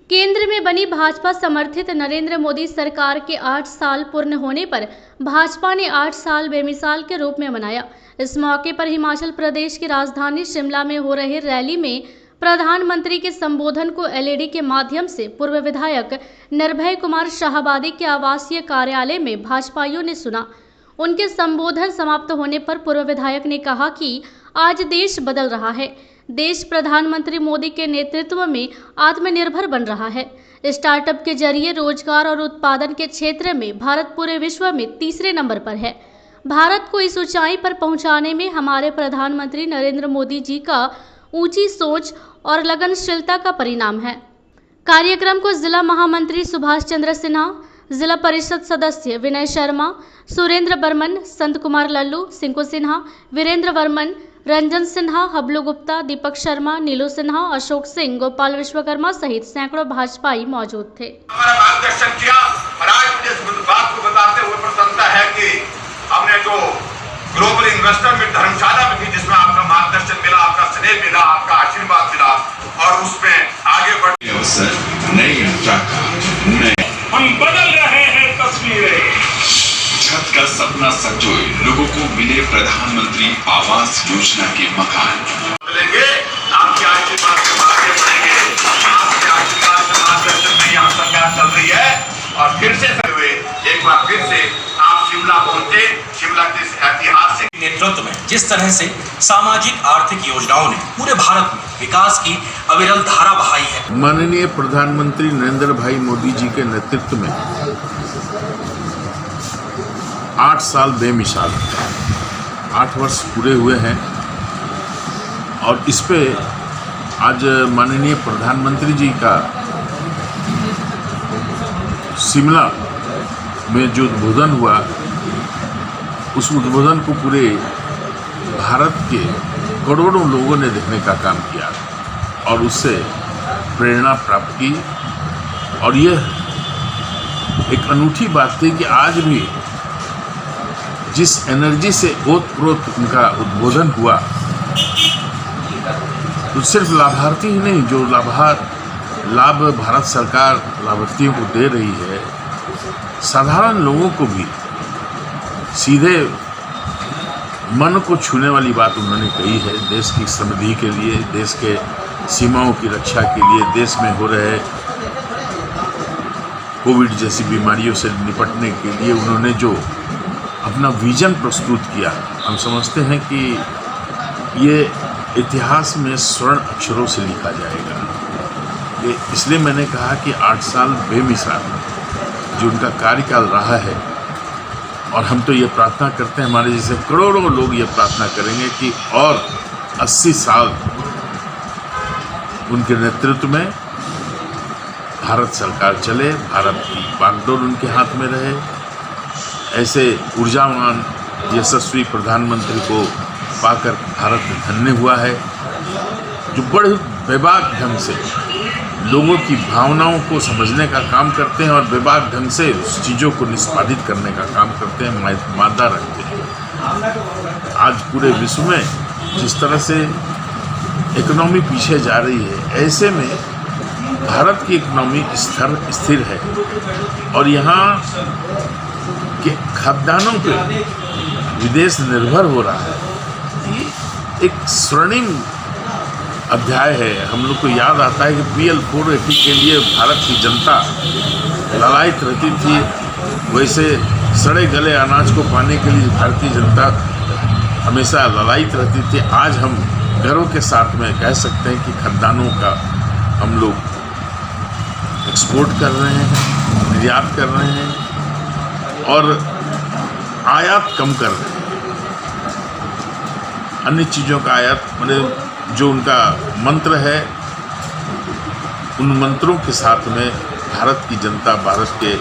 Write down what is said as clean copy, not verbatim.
केंद्र में बनी भाजपा समर्थित नरेंद्र मोदी सरकार के 8 साल पूर्ण होने पर भाजपा ने 8 साल बेमिसाल के रूप में मनाया। इस मौके पर हिमाचल प्रदेश की राजधानी शिमला में हो रही रैली में प्रधानमंत्री के संबोधन को एलईडी के माध्यम से पूर्व विधायक निर्भय कुमार शाहाबादी के आवासीय कार्यालय में भाजपाइयों ने सुना। उनके संबोधन समाप्त होने पर पूर्व विधायक ने कहा कि आज देश बदल रहा है। देश प्रधानमंत्री मोदी के नेतृत्व में आत्मनिर्भर बन रहा है। स्टार्टअप के जरिए रोजगार और उत्पादन के क्षेत्र में भारत पूरे विश्व में तीसरे नंबर पर है। भारत को इस ऊंचाई पर पहुंचाने में हमारे प्रधानमंत्री नरेंद्र मोदी जी का ऊंची सोच और लगनशीलता का परिणाम है। कार्यक्रम को जिला महामंत्री सुभाष चंद्र सिन्हा, जिला परिषद सदस्य विनय शर्मा, सुरेंद्र बर्मन, संत कुमार लल्लू, सिंकू सिन्हा, वीरेंद्र वर्मन, रंजन सिन्हा, हबलू गुप्ता, दीपक शर्मा, नीलू सिन्हा, अशोक सिंह, गोपाल विश्वकर्मा सहित सैकड़ों भाजपाई मौजूद थे। हमारा मार्गदर्शन किया और आज मुझे इस बात को बताते हुए प्रसन्नता है कि हमने जो ग्लोबल इन्वेस्टर में धर्मशाला में भी जिसमें आपका मार्गदर्शन मिला, आपका स्नेह मिला, आपका आशीर्वाद मिला और उसमें आगे बढ़ने अवसर नई यात्रा का हम बदल रहे हैं तस्वीरें। छत का सपना संजोए लोगों को मिले प्रधानमंत्री आवास योजना के मकान। मिलेंगे आपके आशीर्वाद से आगे बढ़ेंगे। आपके आशीर्वाद से मार्गदर्शन में यहाँ सरकार चल रही है और फिर से हुए एक बार फिर से आप शिमला पहुंचे। शिमला के ऐतिहासिक नेतृत्व में जिस तरह से सामाजिक आर्थिक योजनाओं ने पूरे भारत में विकास की अविरल धारा बहाई है। माननीय प्रधानमंत्री नरेंद्र भाई मोदी जी के नेतृत्व में 8 साल बेमिसाल 8 वर्ष पूरे हुए हैं और इस पे आज माननीय प्रधानमंत्री जी का शिमला में जो उद्बोधन हुआ, उस उद्बोधन को पूरे भारत के करोड़ों लोगों ने देखने का काम किया और उससे प्रेरणा प्राप्त की। और यह एक अनूठी बात थी कि आज भी जिस एनर्जी से ओतप्रोत उनका उद्बोधन हुआ, तो सिर्फ लाभार्थी ही नहीं, जो लाभ भारत सरकार लाभार्थियों को दे रही है, साधारण लोगों को भी सीधे मन को छूने वाली बात उन्होंने कही है। देश की समृद्धि के लिए, देश के सीमाओं की रक्षा के लिए, देश में हो रहे कोविड जैसी बीमारियों से निपटने के लिए उन्होंने जो अपना विजन प्रस्तुत किया, हम समझते हैं कि ये इतिहास में स्वर्ण अक्षरों से लिखा जाएगा। इसलिए मैंने कहा कि 8 साल बेमिसाल जो उनका कार्यकाल रहा है, और हम तो ये प्रार्थना करते हैं, हमारे जैसे करोड़ों लोग ये प्रार्थना करेंगे कि और 80 साल उनके नेतृत्व में भारत सरकार चले, भारत की बागडोर उनके हाथ में रहे। ऐसे ऊर्जावान यशस्वी प्रधानमंत्री को पाकर भारत धन्य हुआ है, जो बड़े बेबाक ढंग से लोगों की भावनाओं को समझने का काम करते हैं और बेबाक ढंग से उस चीज़ों को निष्पादित करने का काम करते हैं, मादा रखते हैं। आज पूरे विश्व में जिस तरह से इकोनॉमी पीछे जा रही है, ऐसे में भारत की इकोनॉमी स्थिर है और यहाँ के खाद्यान्नों पे विदेश निर्भर हो रहा है। ये एक स्वर्णिम अध्याय है। हम लोग को याद आता है कि PL 480 के लिए भारत की जनता ललायत रहती थी, वैसे सड़े गले अनाज को पाने के लिए भारतीय जनता हमेशा ललायत रहती थी। आज हम गर्व के साथ में कह सकते हैं कि खाद्यान्नों का हम लोग एक्सपोर्ट कर रहे हैं, निर्यात कर रहे हैं और आयात कम कर रहे हैं। अन्य चीज़ों का आयात, मतलब जो उनका मंत्र है, उन मंत्रों के साथ में भारत की जनता, भारत के